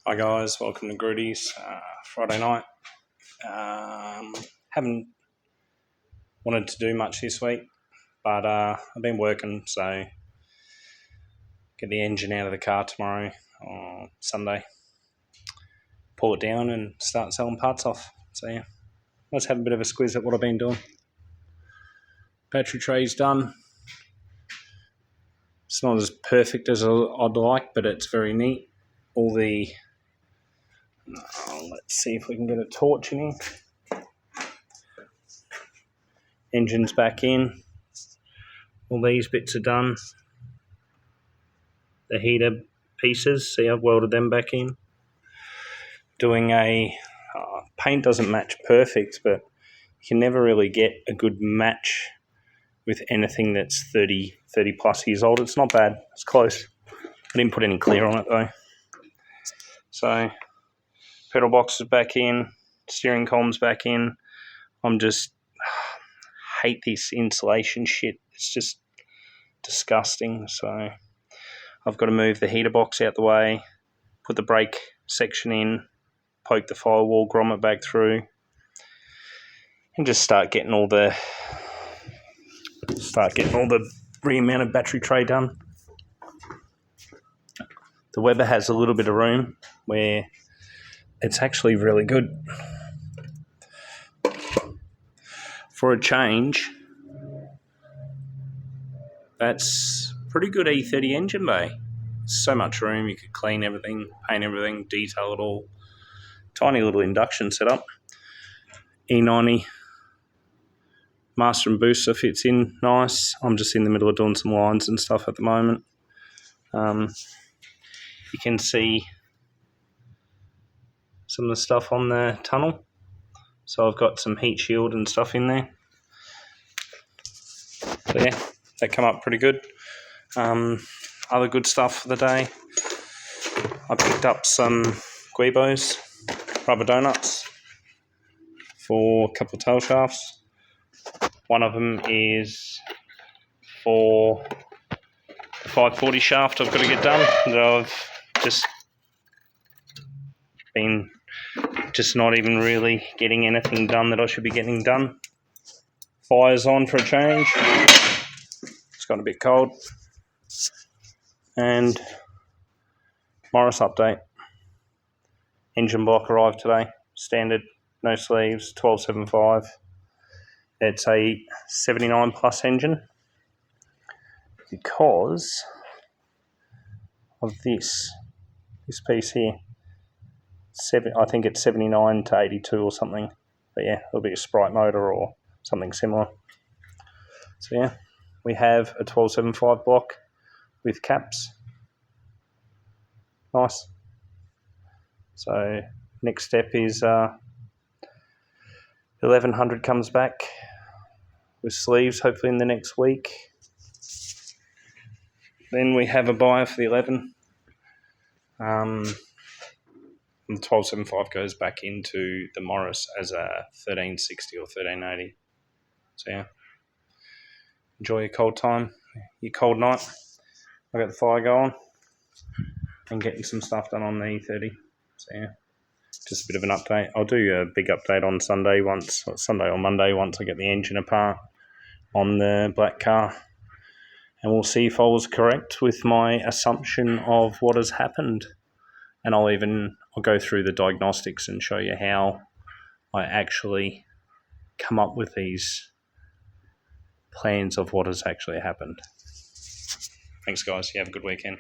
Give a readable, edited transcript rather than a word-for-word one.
Hi guys, welcome to Grudy's Friday night. Haven't wanted to do much this week, but I've been working, so get the engine out of the car tomorrow or Sunday, pull it down and start selling parts off. So yeah, let's have a bit of a squiz at what I've been doing. Battery tray's done. It's not as perfect as I'd like, but it's very neat. All the let's see if we can get a torch in here. Engine's back in. All these bits are done. The heater pieces, see I've welded them back in. Doing a paint doesn't match perfect, but you can never really get a good match with anything that's 30 plus years old. It's not bad, it's close. I didn't put any clear on it though. So pedal box is back in, steering column's back in. I'm just hate this insulation shit. It's just disgusting. So I've got to move the heater box out the way, put the brake section in, poke the firewall, grommet back through, and just start getting all the rear-mounted battery tray done. The Weber has a little bit of room where it's actually really good. For a change, that's pretty good E30 engine bay. So much room, you could clean everything, paint everything, detail it all. Tiny little induction setup. E90 master and booster fits in nice. I'm just in the middle of doing some lines and stuff at the moment. You can see some of the stuff on the tunnel. So I've got some heat shield and stuff in there. So yeah, they come up pretty good. Other good stuff for the day. I picked up some Guibos rubber donuts for a couple of tail shafts. One of them is for the 540 shaft I've got to get done, that I've just been not even really getting anything done that I should be getting done. Fire's on for a change. It's gotten a bit cold. And Morris update. Engine block arrived today. Standard, no sleeves, 1275. It's a 79 plus engine because of this piece here. I think it's 79 to 82 or something. But yeah, it'll be a Sprite motor or something similar. So yeah, we have a 1275 block with caps. Nice. So next step is 1100 comes back with sleeves hopefully in the next week. Then we have a buyer for the 11. And the 1275 goes back into the Morris as a 1360 or 1380. So yeah, enjoy your cold time, your cold night. I got the fire going and getting some stuff done on the E30. So yeah, just a bit of an update. I'll do a big update on Sunday or Monday once I get the engine apart on the black car. And we'll see if I was correct with my assumption of what has happened. And I'll go through the diagnostics and show you how I actually come up with these plans of what has actually happened. Thanks guys, you have a good weekend.